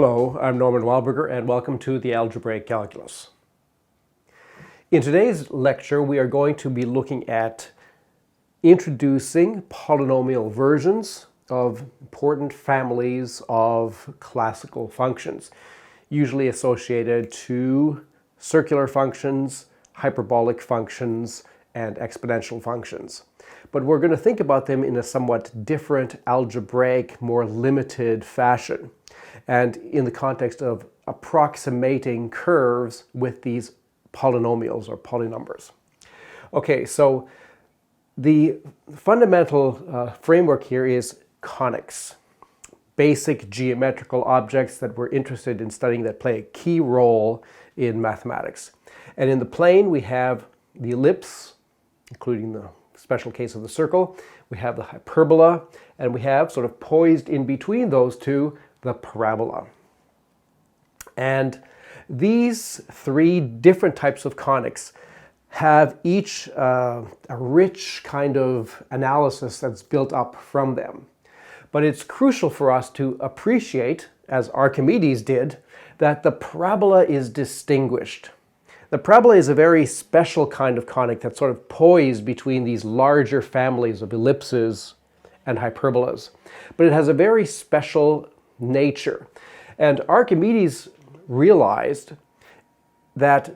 Hello, I'm Norman Wahlberger and welcome to the Algebraic Calculus. In today's lecture we are going to be looking at introducing polynomial versions of important families of classical functions, usually associated to circular functions, hyperbolic functions, and exponential functions. But we're going to think about them in a somewhat different algebraic, more limited fashion, and in the context of approximating curves with these polynomials or polynumbers. Okay, so the fundamental framework here is conics, basic geometrical objects that we're interested in studying that play a key role in mathematics. And in the plane we have the ellipse, including the special case of the circle, we have the hyperbola, and we have sort of poised in between those two the parabola. And these three different types of conics have each a rich kind of analysis that's built up from them. But it's crucial for us to appreciate, as Archimedes did, that the parabola is distinguished. The parabola is a very special kind of conic that's sort of poised between these larger families of ellipses and hyperbolas. But it has a very special nature. And Archimedes realized that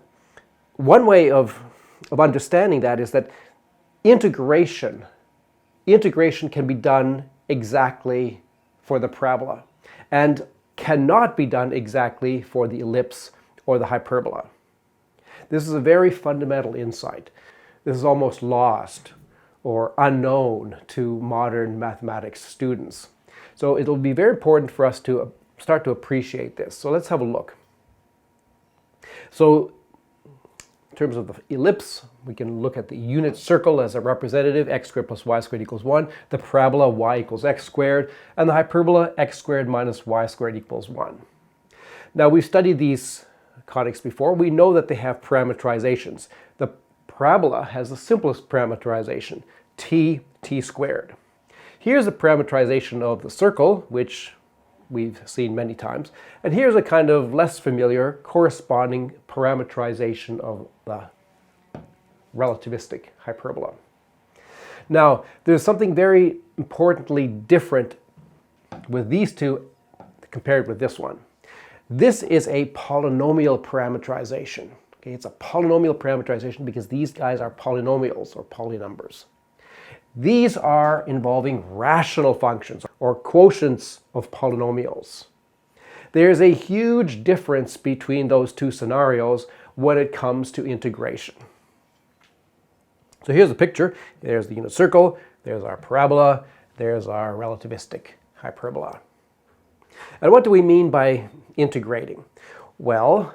one way of understanding that is that integration can be done exactly for the parabola and cannot be done exactly for the ellipse or the hyperbola. This is a very fundamental insight. This is almost lost or unknown to modern mathematics students. So it'll be very important for us to start to appreciate this. So let's have a look. So in terms of the ellipse, we can look at the unit circle as a representative, x squared plus y squared equals 1, the parabola y equals x squared, and the hyperbola x squared minus y squared equals 1. Now we've studied these conics before. We know that they have parameterizations. The parabola has the simplest parameterization, t squared. Here's a parameterization of the circle, which we've seen many times. And here's a kind of less familiar corresponding parameterization of the relativistic hyperbola. Now, there's something very importantly different with these two compared with this one. This is a polynomial parameterization. Okay, it's a polynomial parameterization because these guys are polynomials or polynumbers. These are involving rational functions or quotients of polynomials. There's a huge difference between those two scenarios when it comes to integration. So here's a picture. There's the unit circle, there's our parabola, there's our relativistic hyperbola. And what do we mean by integrating? Well,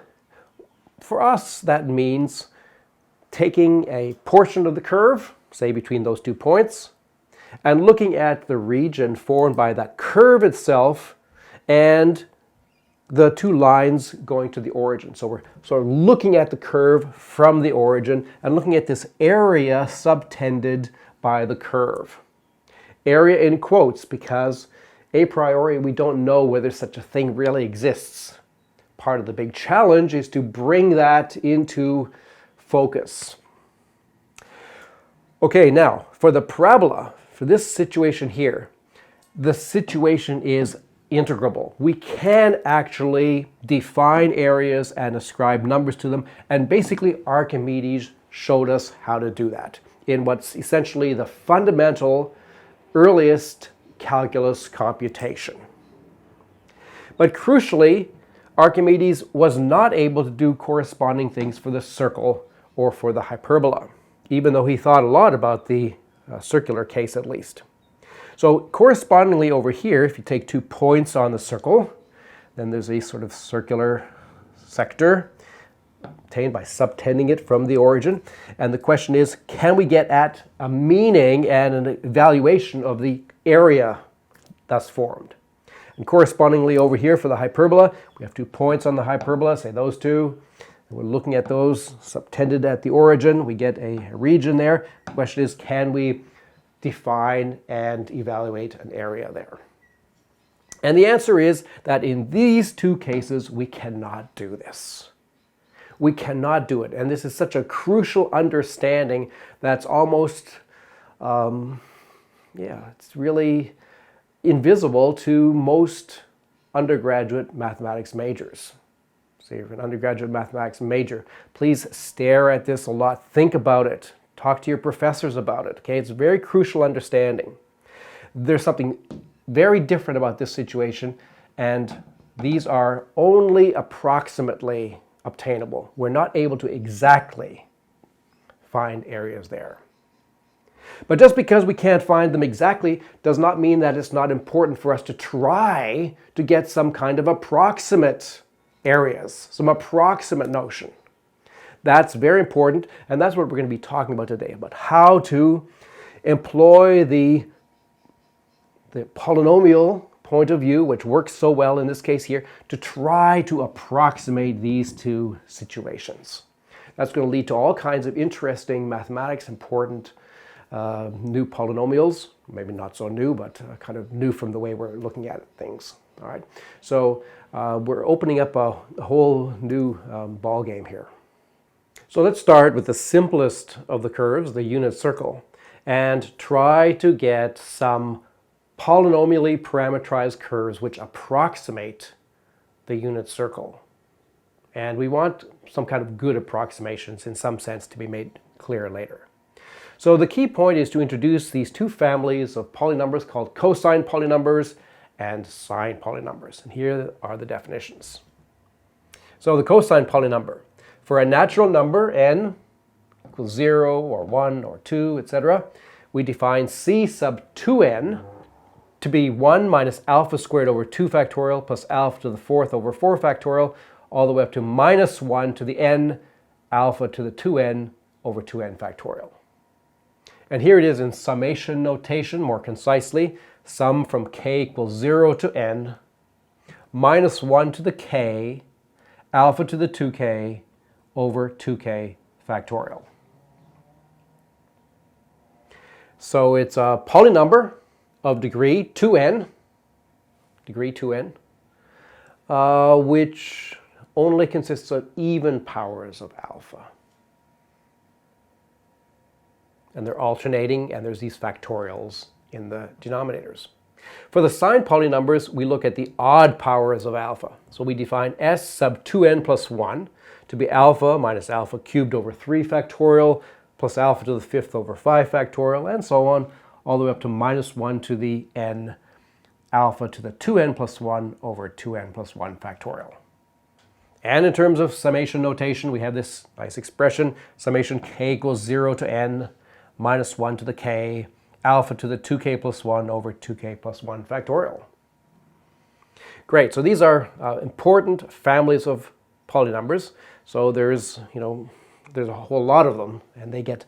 for us that means taking a portion of the curve, say between those 2 points, and looking at the region formed by that curve itself and the 2 lines going to the origin. So we're sort of looking at the curve from the origin and looking at this area subtended by the curve. Area in quotes because a priori we don't know whether such a thing really exists. Part of the big challenge is to bring that into focus. Okay, now for the parabola, for this situation here, the situation is integrable. We can actually define areas and ascribe numbers to them, and basically Archimedes showed us how to do that in what's essentially the fundamental earliest calculus computation. But crucially, Archimedes was not able to do corresponding things for the circle or for the hyperbola, even though he thought a lot about the circular case at least. So correspondingly over here, if you take 2 points on the circle, then there's a sort of circular sector obtained by subtending it from the origin. And the question is, can we get at a meaning and an evaluation of the area thus formed? And correspondingly over here for the hyperbola, we have 2 points on the hyperbola, say those two. And we're looking at those subtended at the origin. We get a region there. The question is, can we define and evaluate an area there? And the answer is that in these two cases, we cannot do this. We cannot do it. And this is such a crucial understanding that's almost, it's really invisible to most undergraduate mathematics majors. So if you're an undergraduate mathematics major, please stare at this a lot. Think about it. Talk to your professors about it. Okay, it's a very crucial understanding. There's something very different about this situation, and these are only approximately obtainable. We're not able to exactly find areas there. But just because we can't find them exactly does not mean that it's not important for us to try to get some kind of approximate areas, some approximate notion. That's very important, and that's what we're going to be talking about today, about how to employ the polynomial point of view, which works so well in this case here, to try to approximate these two situations. That's going to lead to all kinds of interesting mathematics, important new polynomials, maybe not so new, but kind of new from the way we're looking at things. All right, so we're opening up a whole new ball game here. So let's start with the simplest of the curves, the unit circle, and try to get some polynomially parameterized curves which approximate the unit circle. And we want some kind of good approximations in some sense to be made clear later. So the key point is to introduce these two families of polynumbers called cosine polynumbers and sine polynumbers. And here are the definitions. So the cosine polynumber. For a natural number n equals 0 or 1 or 2, etc., we define c sub 2n to be 1 minus alpha squared over 2 factorial plus alpha to the 4th over 4 factorial, all the way up to minus 1 to the n alpha to the 2n over 2n factorial. And here it is in summation notation, more concisely. Sum from k equals 0 to n, minus 1 to the k, alpha to the 2k over 2k factorial. So it's a polynumber of degree 2n, which only consists of even powers of alpha. And they're alternating, and there's these factorials in the denominators. For the sine polynumbers, we look at the odd powers of alpha. So we define s sub 2n plus 1 to be alpha minus alpha cubed over 3 factorial plus alpha to the 5th over 5 factorial, and so on, all the way up to minus 1 to the n alpha to the 2n plus 1 over 2n plus 1 factorial. And in terms of summation notation, we have this nice expression, summation k equals 0 to n minus 1 to the k, alpha to the 2k plus 1 over 2k plus 1 factorial. Great, so these are important families of polynumbers. So there's a whole lot of them, and they get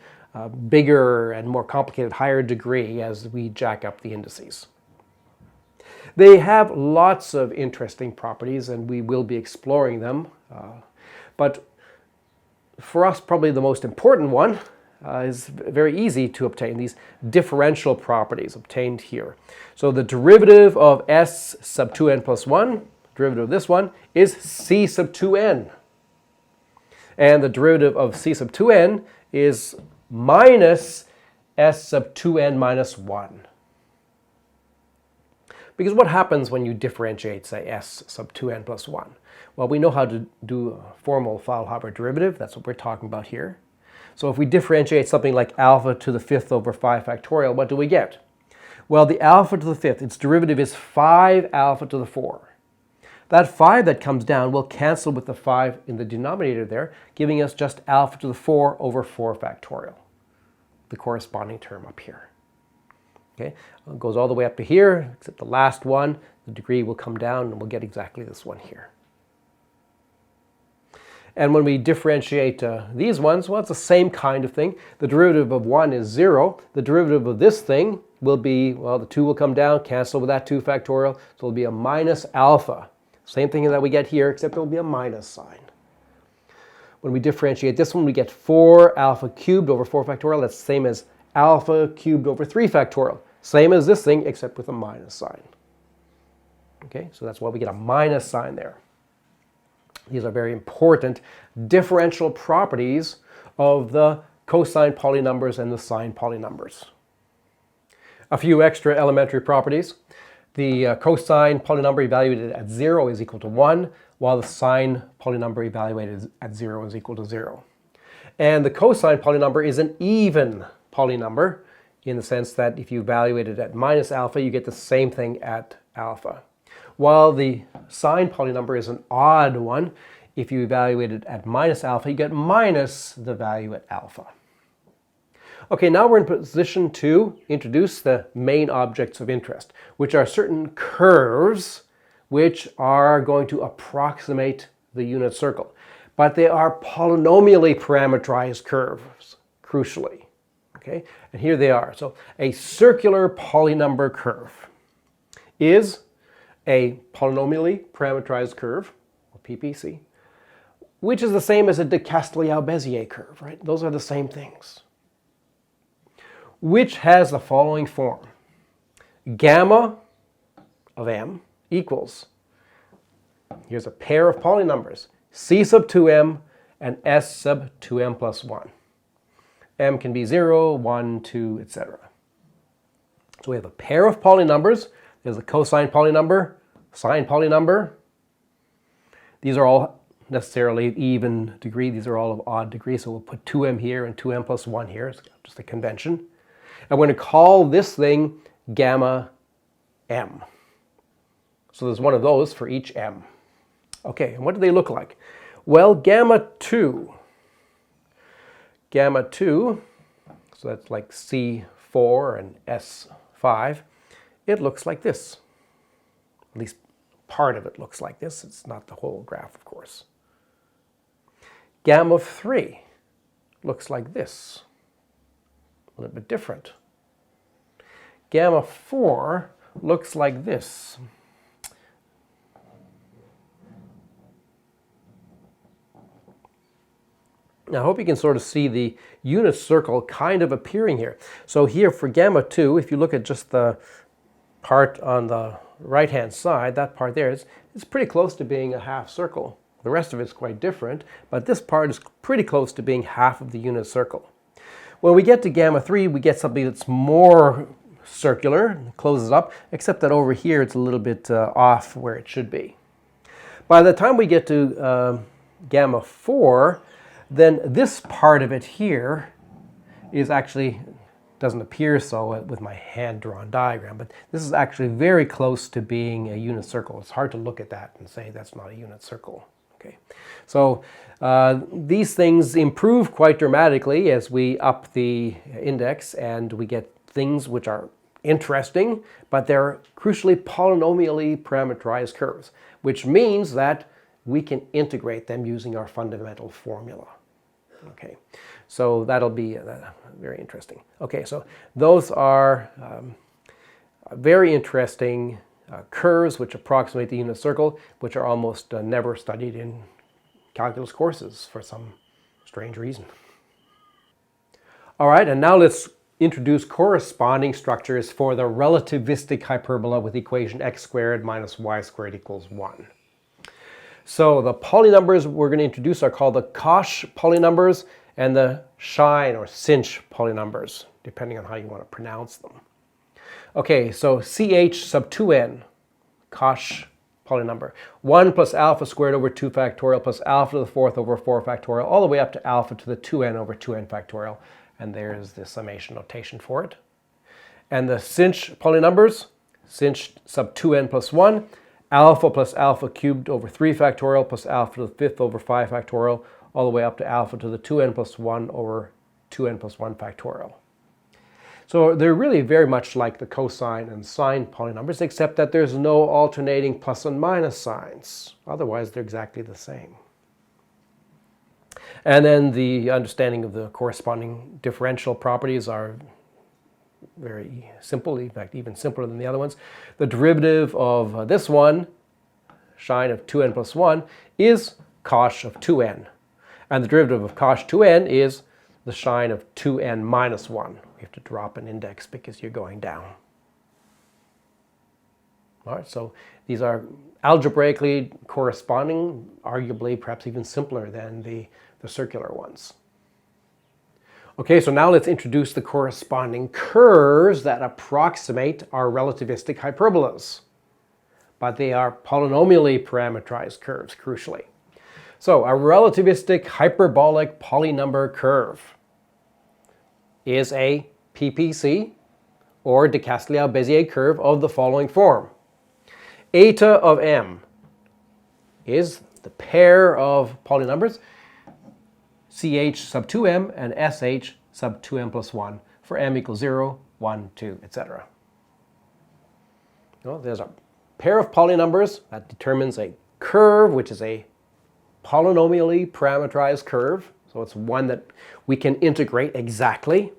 bigger and more complicated, higher degree as we jack up the indices. They have lots of interesting properties, and we will be exploring them. But for us, probably the most important one is very easy to obtain, these differential properties obtained here. So the derivative of s sub 2n plus 1, derivative of this one, is c sub 2n. And the derivative of c sub 2n is minus s sub 2n minus 1. Because what happens when you differentiate, say, s sub 2n plus 1? Well, we know how to do a formal Fallhaber derivative. That's what we're talking about here. So if we differentiate something like alpha to the 5th over 5 factorial, what do we get? Well, the alpha to the 5th, its derivative is 5 alpha to the 4. That 5 that comes down will cancel with the 5 in the denominator there, giving us just alpha to the 4 over 4 factorial, the corresponding term up here. Okay, it goes all the way up to here, except the last one, the degree will come down, and we'll get exactly this one here. And when we differentiate these ones, well, it's the same kind of thing. The derivative of 1 is 0. The derivative of this thing will be, well, the 2 will come down, cancel with that 2 factorial, so it'll be a minus alpha. Same thing that we get here, except it'll be a minus sign. When we differentiate this one, we get 4 alpha cubed over 4 factorial. That's the same as alpha cubed over 3 factorial. Same as this thing, except with a minus sign. Okay, so that's why we get a minus sign there. These are very important differential properties of the cosine polynumbers and the sine polynumbers. A few extra elementary properties. The cosine polynumber evaluated at 0 is equal to 1, while the sine polynumber evaluated at 0 is equal to 0. And the cosine polynumber is an even polynumber in the sense that if you evaluate it at minus alpha, you get the same thing at alpha. While the sine polynumber is an odd one, if you evaluate it at minus alpha, you get minus the value at alpha. Okay, now we're in position to introduce the main objects of interest, which are certain curves which are going to approximate the unit circle. But they are polynomially parameterized curves, crucially. Okay, and here they are. So a circular polynumber curve is a polynomially parameterized curve, or PPC, which is the same as a de Castelliau-Bézier curve, right? Those are the same things. Which has the following form. Gamma of m equals, here's a pair of polynumbers, c sub 2m and s sub 2m plus 1. M can be 0, 1, 2, etc. So we have a pair of polynumbers. There's a cosine polynumber, sine polynumber. These are all necessarily even degree. These are all of odd degree. So we'll put 2m here and 2m plus 1 here. It's just a convention. I'm going to call this thing gamma m. So there's one of those for each m. Okay, and what do they look like? Well, gamma 2, so that's like C4 and S5, it looks like this. At least part of it looks like this. It's not the whole graph, of course. Gamma 3 looks like this. A little bit different. Gamma 4 looks like this. Now, I hope you can sort of see the unit circle kind of appearing here. So here for gamma 2, if you look at just the part on the right-hand side, that part there, it's pretty close to being a half circle. The rest of it's quite different, but this part is pretty close to being half of the unit circle. When we get to gamma 3, we get something that's more circular, closes up, except that over here it's a little bit off where it should be. By the time we get to gamma 4, then this part of it here is actually, doesn't appear so with my hand-drawn diagram, but this is actually very close to being a unit circle. It's hard to look at that and say that's not a unit circle. Okay, so these things improve quite dramatically as we up the index and we get things which are interesting, but they're crucially polynomially parameterized curves, which means that we can integrate them using our fundamental formula. Okay, so that'll be very interesting. Okay, so those are very interesting curves which approximate the unit circle, which are almost never studied in calculus courses for some strange reason. All right, and now let's introduce corresponding structures for the relativistic hyperbola with equation x squared minus y squared equals 1. So the polynumbers we're going to introduce are called the cosh polynumbers and the sinh or sinh polynumbers, depending on how you want to pronounce them. Okay, so ch sub 2n, cosh polynumber. 1 plus alpha squared over 2 factorial plus alpha to the 4th over 4 factorial, all the way up to alpha to the 2n over 2n factorial. And there's the summation notation for it. And the sinh polynumbers, sinh sub 2n plus 1, alpha plus alpha cubed over 3 factorial plus alpha to the 5th over 5 factorial, all the way up to alpha to the 2n plus 1 over 2n plus 1 factorial. So they're really very much like the cosine and sine polynumbers, except that there's no alternating plus and minus signs. Otherwise, they're exactly the same. And then the understanding of the corresponding differential properties are very simple, in fact, even simpler than the other ones. The derivative of this one, sinh of 2n plus 1, is cosh of 2n. And the derivative of cosh 2n is the sinh of 2n minus 1. You have to drop an index because you're going down. All right, so these are algebraically corresponding, arguably perhaps even simpler than the circular ones. Okay, so now let's introduce the corresponding curves that approximate our relativistic hyperbolas. But they are polynomially parameterized curves, crucially. So a relativistic hyperbolic polynumber curve is a PPC, or de Castelao-Bézier curve, of the following form. Eta of m is the pair of polynumbers ch sub 2m and sh sub 2m plus 1 for m equals 0, 1, 2, etc. Well, there's a pair of polynumbers that determines a curve, which is a polynomially parameterized curve. So it's one that we can integrate exactly.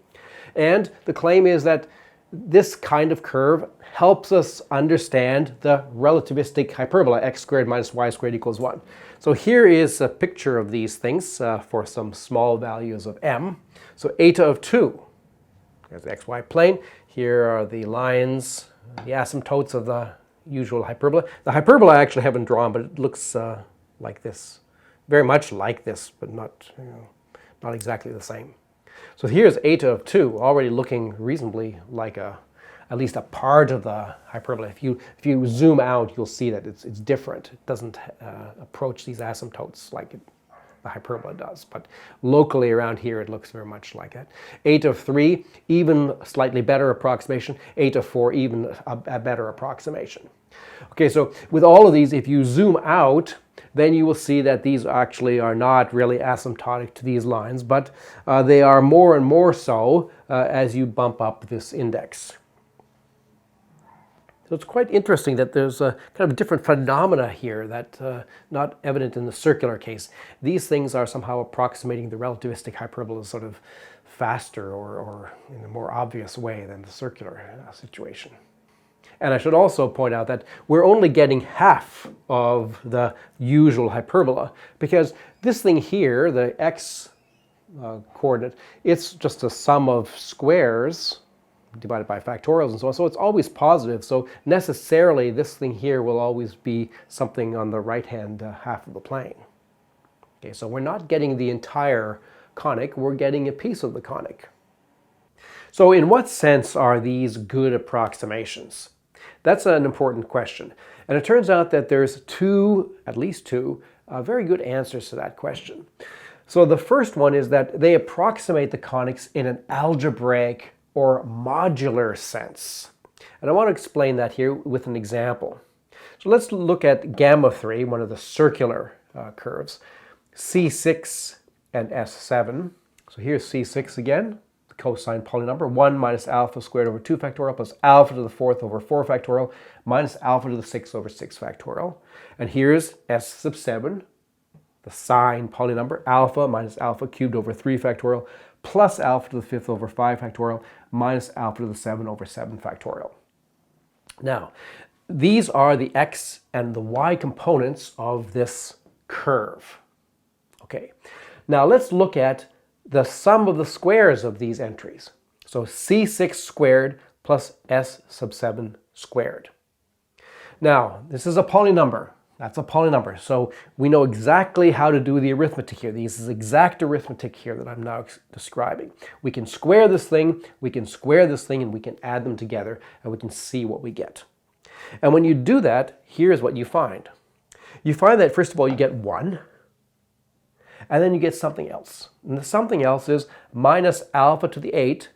And the claim is that this kind of curve helps us understand the relativistic hyperbola, x squared minus y squared equals 1. So here is a picture of these things for some small values of m. So eta of 2, there's the xy plane. Here are the lines, the asymptotes of the usual hyperbola. The hyperbola I actually haven't drawn, but it looks like this. Very much like this, but not, not exactly the same. So here's eta of 2, already looking reasonably like at least a part of the hyperbola. If you zoom out, you'll see that it's different. It doesn't approach these asymptotes like the hyperbola does. But locally around here, it looks very much like it. Eta of 3, even slightly better approximation. Eta of 4, even a better approximation. Okay, so with all of these, if you zoom out, then you will see that these actually are not really asymptotic to these lines, but they are more and more so as you bump up this index. So it's quite interesting that there's a kind of different phenomena here that not evident in the circular case. These things are somehow approximating the relativistic hyperbola sort of faster or in a more obvious way than the circular situation. And I should also point out that we're only getting half of the usual hyperbola, because this thing here, the x coordinate, it's just a sum of squares divided by factorials and so on. So it's always positive. So necessarily this thing here will always be something on the right-hand half of the plane. Okay, so we're not getting the entire conic, we're getting a piece of the conic. So in what sense are these good approximations? That's an important question. And it turns out that there's at least two, very good answers to that question. So the first one is that they approximate the conics in an algebraic or modular sense. And I want to explain that here with an example. So let's look at gamma 3, one of the circular curves, C6 and S7. So here's C6 again. Cosine polynumber, 1 minus alpha squared over 2 factorial plus alpha to the 4th over 4 factorial minus alpha to the 6th over 6 factorial. And here's S sub 7, the sine polynumber, alpha minus alpha cubed over 3 factorial plus alpha to the 5th over 5 factorial minus alpha to the 7 over 7 factorial. Now, these are the x and the y components of this curve. Okay, now let's look at the sum of the squares of these entries. So C6 squared plus S sub 7 squared. Now, this is a polynumber. That's a polynumber. So we know exactly how to do the arithmetic here. This is exact arithmetic here that I'm now describing. We can square this thing, we can square this thing, and we can add them together, and we can see what we get. And when you do that, here's what you find. You find that, first of all, you get 1. And then you get something else. And the something else is minus alpha to the 8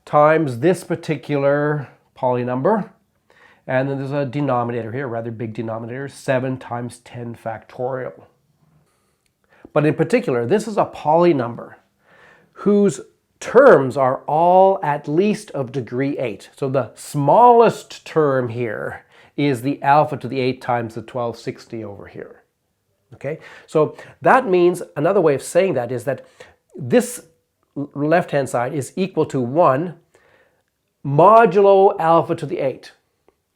times this particular polynumber. And then there's a denominator here, a rather big denominator, 7 times 10 factorial. But in particular, this is a polynumber whose terms are all at least of degree 8. So the smallest term here is the alpha to the 8 times the 1260 over here. Okay, so that means, another way of saying that is that this left-hand side is equal to 1 modulo alpha to the 8.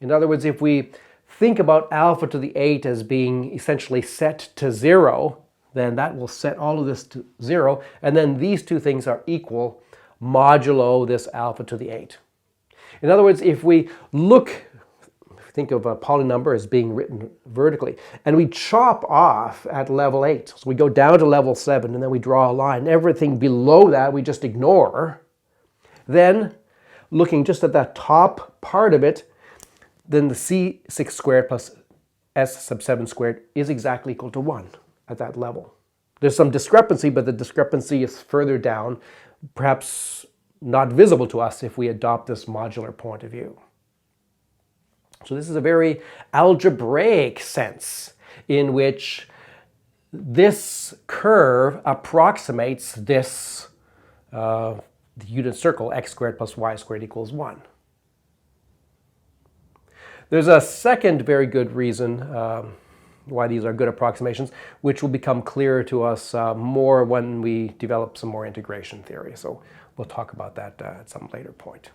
In other words, if we think about alpha to the 8 as being essentially set to 0, then that will set all of this to 0, and then these two things are equal modulo this alpha to the 8. In other words, if we think of a polynumber as being written vertically. And we chop off at level 8. So we go down to level 7 and then we draw a line. Everything below that we just ignore. Then, looking just at that top part of it, then the c6 squared plus s sub 7 squared is exactly equal to 1 at that level. There's some discrepancy, but the discrepancy is further down, perhaps not visible to us if we adopt this modular point of view. So this is a very algebraic sense in which this curve approximates this the unit circle x squared plus y squared equals 1. There's a second very good reason why these are good approximations, which will become clearer to us more when we develop some more integration theory. So we'll talk about that at some later point.